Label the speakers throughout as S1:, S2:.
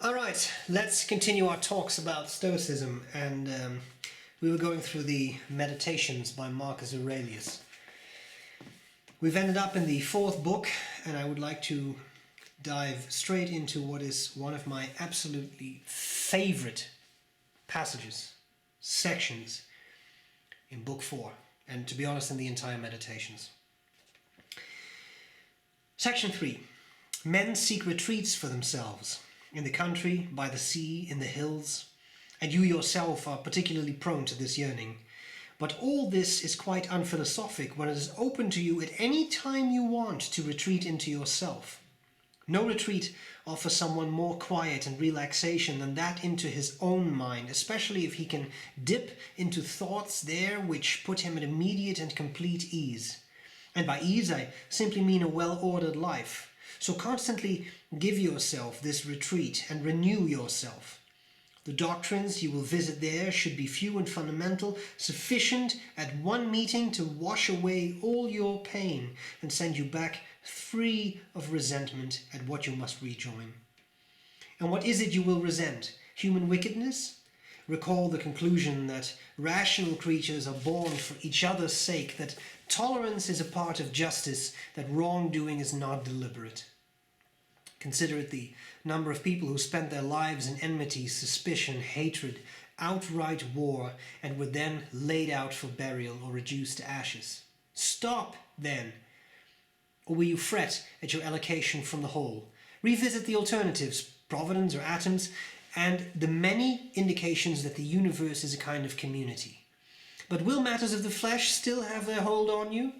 S1: All right, let's continue our talks about Stoicism, and we were going through the Meditations by Marcus Aurelius. We've ended up in the fourth book, and I would like to dive straight into what is one of my absolutely favorite passages, sections in book 4, and to be honest, in the entire Meditations. Section 3. Men seek retreats for themselves, in the country, by the sea, in the hills, and you yourself are particularly prone to this yearning. But all this is quite unphilosophic when it is open to you at any time you want to retreat into yourself. No retreat offers someone more quiet and relaxation than that into his own mind, especially if he can dip into thoughts there which put him at immediate and complete ease. And by ease I simply mean a well-ordered life. So constantly give yourself this retreat and renew yourself. The doctrines you will visit there should be few and fundamental, sufficient at one meeting to wash away all your pain and send you back free of resentment at what you must rejoin. And what is it you will resent? Human wickedness? Recall the conclusion that rational creatures are born for each other's sake, that tolerance is a part of justice, that wrongdoing is not deliberate. Consider it the number of people who spent their lives in enmity, suspicion, hatred, outright war, and were then laid out for burial or reduced to ashes. Stop, then! Or will you fret at your allocation from the whole? Revisit the alternatives, providence or atoms, and the many indications that the universe is a kind of community. But will matters of the flesh still have their hold on you?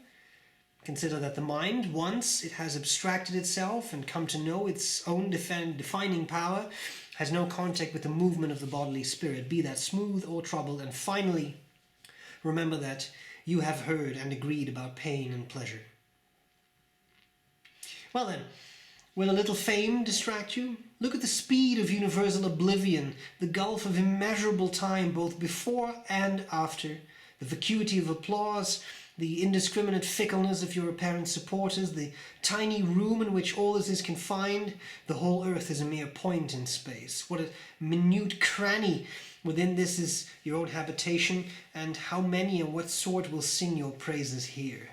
S1: Consider that the mind, once it has abstracted itself and come to know its own defining power, has no contact with the movement of the bodily spirit, be that smooth or troubled. And finally, remember that you have heard and agreed about pain and pleasure. Well then, will a little fame distract you? Look at the speed of universal oblivion, the gulf of immeasurable time both before and after, the vacuity of applause, the indiscriminate fickleness of your apparent supporters, the tiny room in which all this is confined. The whole earth is a mere point in space. What a minute cranny within this is your own habitation, and how many and what sort will sing your praises here.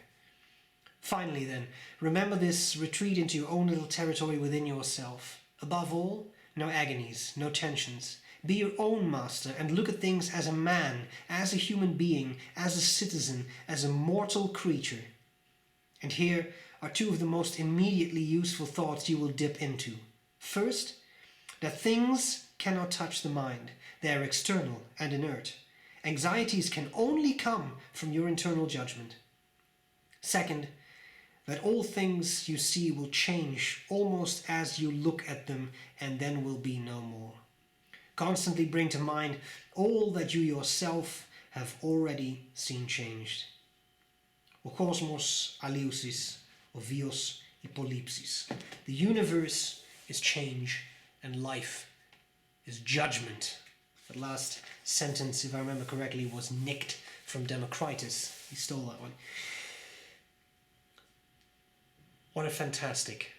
S1: Finally then, remember this retreat into your own little territory within yourself. Above all, no agonies, no tensions. Be your own master and look at things as a man, as a human being, as a citizen, as a mortal creature. And here are two of the most immediately useful thoughts you will dip into. First, that things cannot touch the mind. They are external and inert. Anxieties can only come from your internal judgment. Second, that all things you see will change almost as you look at them and then will be no more. Constantly bring to mind all that you yourself have already seen changed. O cosmos aliousis, o vios hypolipsis. The universe is change and life is judgment. That last sentence, if I remember correctly, was nicked from Democritus. He stole that one. What a fantastic,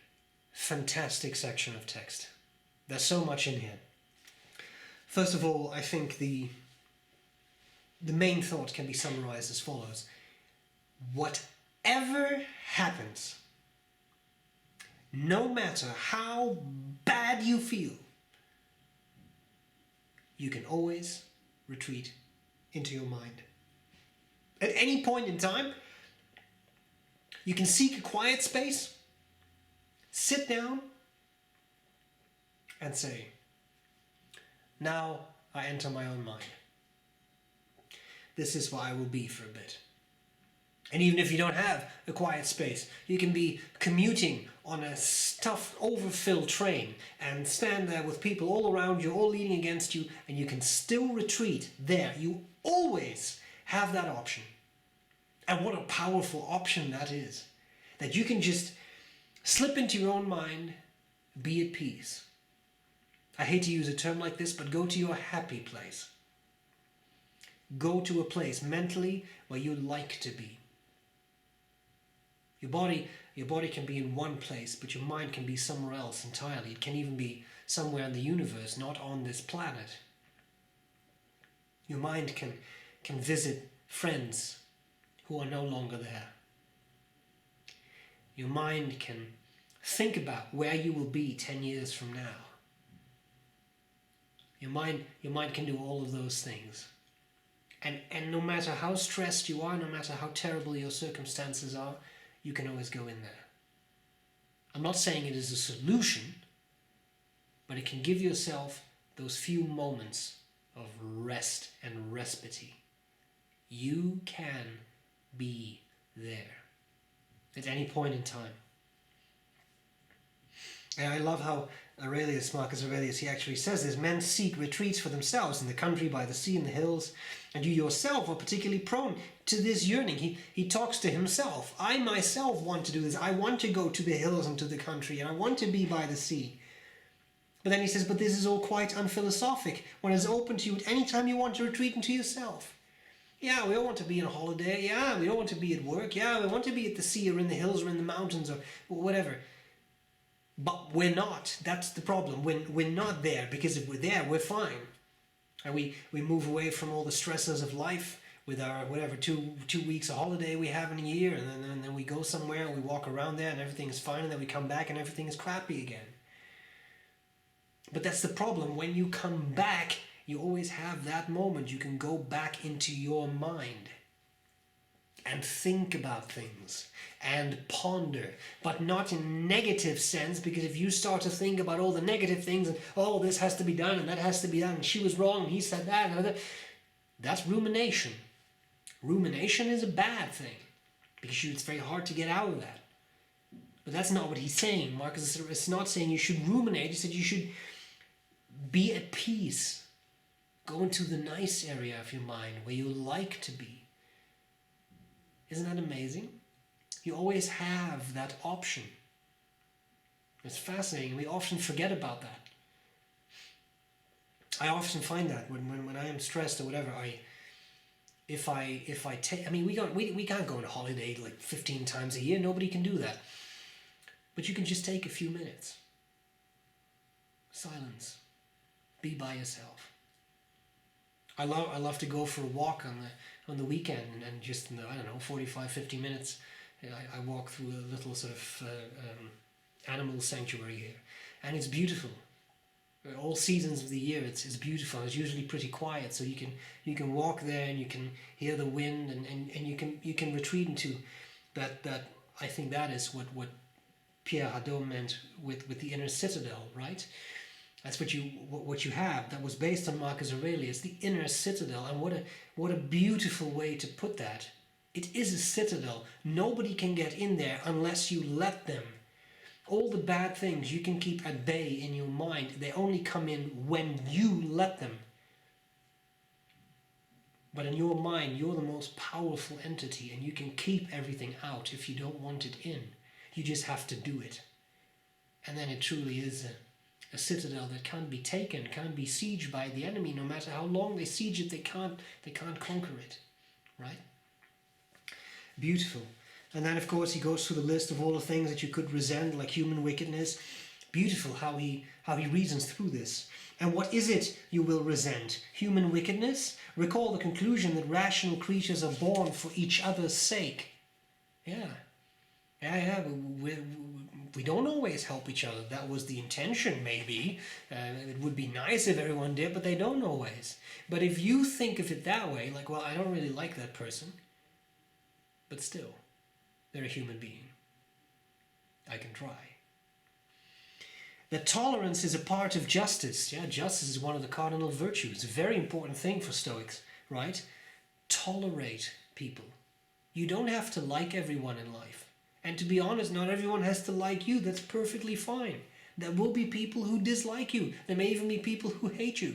S1: fantastic section of text. There's so much in here. First of all, I think the main thought can be summarized as follows. Whatever happens, no matter how bad you feel, you can always retreat into your mind. At any point in time, you can seek a quiet space, sit down, and say, now I enter my own mind. This is where I will be for a bit. And even if you don't have a quiet space, you can be commuting on a stuffed, overfilled train and stand there with people all around you, all leaning against you, and you can still retreat there. You always have that option. And what a powerful option that is. That you can just slip into your own mind, be at peace. I hate to use a term like this, but go to your happy place. Go to a place mentally where you like to be. Your body can be in one place, but your mind can be somewhere else entirely. It can even be somewhere in the universe, not on this planet. Your mind can visit friends who are no longer there. Your mind can think about where you will be 10 years from now. Your mind can do all of those things. And no matter how stressed you are, no matter how terrible your circumstances are, you can always go in there. I'm not saying it is a solution, but it can give yourself those few moments of rest and respite. You can be there at any point in time. And I love how Marcus Aurelius, he actually says this: men seek retreats for themselves in the country, by the sea, in the hills, and you yourself are particularly prone to this yearning. He talks to himself. I myself want to do this. I want to go to the hills and to the country, and I want to be by the sea. But then he says, but this is all quite unphilosophic, when it's open to you at any time you want to retreat into yourself. Yeah, we all want to be on holiday. Yeah, we all want to be at work. Yeah, we want to be at the sea or in the hills or in the mountains or whatever. But we're not. That's the problem. We're not there, because if we're there, we're fine. And we move away from all the stresses of life with our whatever 2 weeks of holiday we have in a year, and then we go somewhere and we walk around there and everything is fine, and then we come back and everything is crappy again. But that's the problem. When you come back, you always have that moment. You can go back into your mind and think about things and ponder, but not in negative sense, because if you start to think about all the negative things and, oh, this has to be done and that has to be done and she was wrong and he said that and that, that's rumination. Rumination is a bad thing, because it's very hard to get out of that. But that's not what he's saying. Marcus is not saying you should ruminate. He said you should be at peace. Go into the nice area of your mind where you like to be. Isn't that amazing? You always have that option. It's fascinating. We often forget about that. I often find that when I am stressed or whatever, we can't go on a holiday like 15 times a year. Nobody can do that. But you can just take a few minutes. Silence. Be by yourself. I love to go for a walk on the weekend, and just in the, 45, 50 minutes, I walk through a little sort of animal sanctuary here, and it's beautiful. All seasons of the year, it's beautiful. It's usually pretty quiet, so you can walk there and you can hear the wind, and you can retreat into that. I think that is what B.R.E meant with the inner citadel, right? That's what you have. That was based on Marcus Aurelius, the inner citadel. And what a beautiful way to put that. It is a citadel. Nobody can get in there unless you let them. All the bad things you can keep at bay in your mind, they only come in when you let them. But in your mind, you're the most powerful entity, and you can keep everything out if you don't want it in. You just have to do it. And then it truly is a citadel that can't be taken, can't be sieged by the enemy. No matter how long they siege it, they can't conquer it, right? Beautiful. And then, of course, he goes through the list of all the things that you could resent, like human wickedness. Beautiful how he reasons through this. And what is it you will resent? Human wickedness? Recall the conclusion that rational creatures are born for each other's sake. Yeah. We don't always help each other. That was the intention, maybe. It would be nice if everyone did, but they don't always. But if you think of it that way, like, well, I don't really like that person, but still, they're a human being. I can try. That tolerance is a part of justice. Yeah, justice is one of the cardinal virtues. A very important thing for Stoics, right? Tolerate people. You don't have to like everyone in life. And to be honest, not everyone has to like you. That's perfectly fine. There will be people who dislike you. There may even be people who hate you.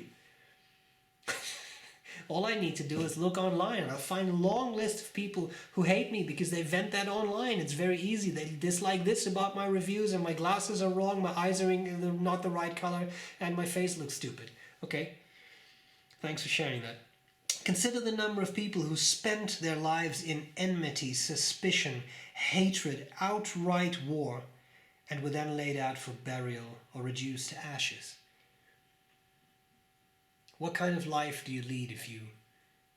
S1: All I need to do is look online, and I'll find a long list of people who hate me because they vent that online. It's very easy. They dislike this about my reviews, and my glasses are wrong, my eyes are not the right color, and my face looks stupid. Okay? Thanks for sharing that. Consider the number of people who spent their lives in enmity, suspicion, hatred, outright war, and were then laid out for burial or reduced to ashes. What kind of life do you lead if you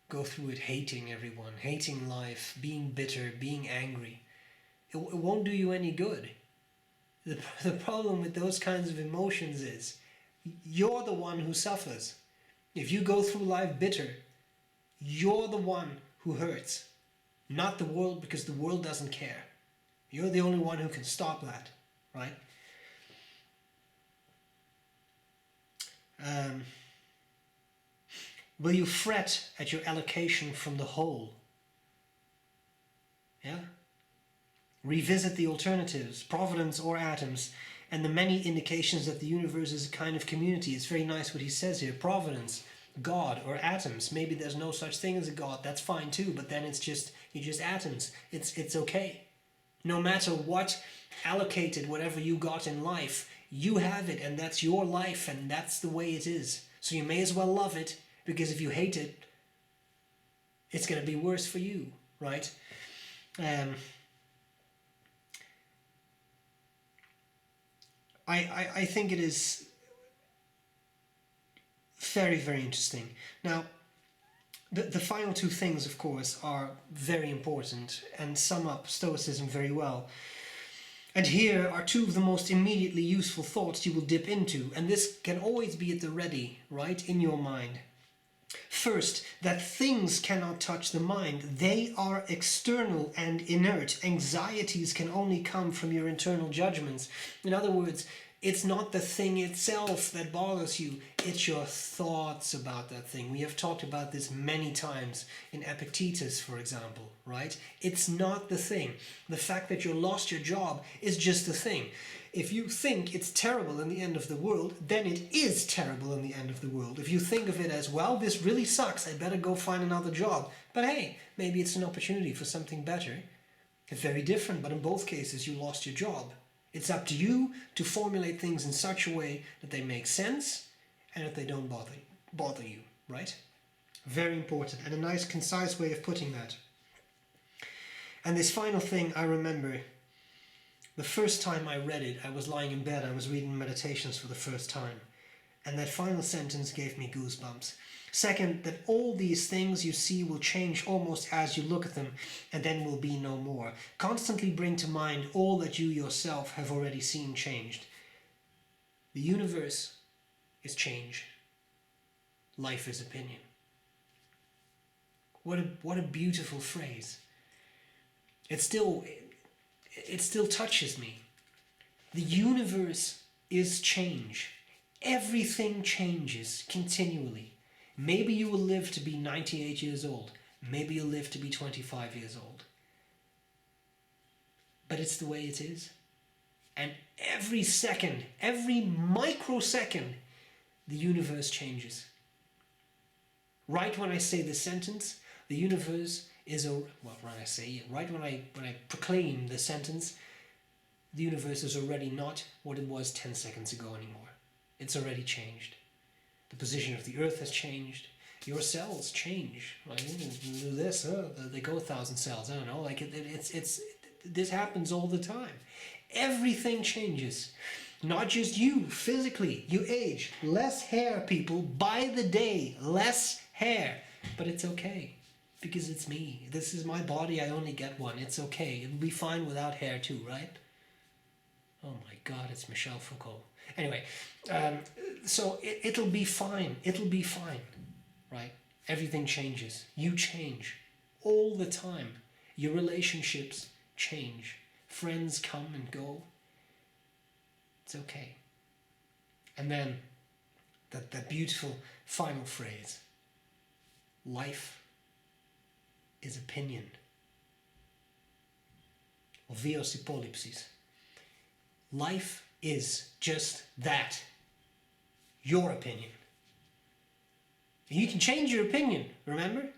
S1: go through it hating everyone, hating life, being bitter, being angry? It won't do you any good. The problem with those kinds of emotions is you're the one who suffers. If you go through life bitter, you're the one who hurts, not the world, because the world doesn't care. You're the only one who can stop that, right? Will you fret at your allocation from the whole? Yeah? Revisit the alternatives, providence or atoms, and the many indications that the universe is a kind of community. It's very nice what he says here. Providence, God, or atoms. Maybe there's no such thing as a God. That's fine too, but then you're just atoms. It's okay. No matter what allocated, whatever you got in life, you have it, and that's your life, and that's the way it is. So you may as well love it, because if you hate it, it's going to be worse for you, right? I think it is very, very interesting. Now, the final two things, of course, are very important and sum up Stoicism very well. And here are two of the most immediately useful thoughts you will dip into, and this can always be at the ready, right, in your mind. First, that things cannot touch the mind. They are external and inert. Anxieties can only come from your internal judgments. In other words, it's not the thing itself that bothers you, it's your thoughts about that thing. We have talked about this many times in Epictetus, for example, right? It's not the thing. The fact that you lost your job is just the thing. If you think it's terrible in the end of the world, then it is terrible in the end of the world. If you think of it as, well, this really sucks, I better go find another job. But hey, maybe it's an opportunity for something better. It's very different, but in both cases you lost your job. It's up to you to formulate things in such a way that they make sense and that they don't bother you, right? Very important, and a nice concise way of putting that. And this final thing, I remember the first time I read it, I was lying in bed, I was reading Meditations for the first time, and that final sentence gave me goosebumps. Second, that all these things you see will change almost as you look at them, and then will be no more. Constantly bring to mind all that you yourself have already seen changed. The universe is change. Life is opinion. What a beautiful phrase. It still touches me. The universe is change. Everything changes continually. Maybe you will live to be 98 years old. Maybe you'll live to be 25 years old. But it's the way it is. And every second, every microsecond, the universe changes. Right when I say this sentence, the universe is right when I proclaim the sentence, the universe is already not what it was 10 seconds ago anymore. It's already changed. The position of the earth has changed. Your cells change. Like, you do this, they go 1,000 cells. I don't know. Like this happens all the time. Everything changes. Not just you physically. You age. Less hair, people. By the day, less hair. But it's okay. Because it's me. This is my body. I only get one. It's okay. It'll be fine without hair too, right? Oh my God, it's Michel Foucault. Anyway, so it'll be fine. It'll be fine, right? Everything changes. You change all the time. Your relationships change. Friends come and go. It's okay. And then that beautiful final phrase. Life is opinion. Or vios hypolypsis. Life is just that. Your opinion. You can change your opinion, remember?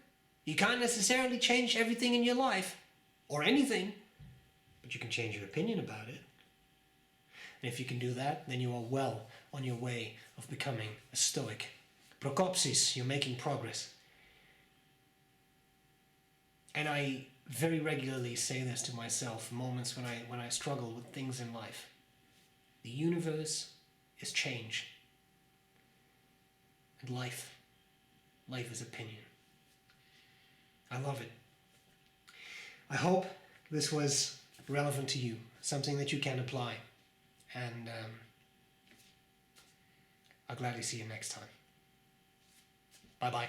S1: You can't necessarily change everything in your life, or anything, but you can change your opinion about it. And if you can do that, then you are well on your way of becoming a Stoic. Prokopsis, you're making progress. And I very regularly say this to myself, moments when I struggle with things in life. The universe is change. And life is opinion. I love it. I hope this was relevant to you, something that you can apply. And I'll gladly see you next time. Bye-bye.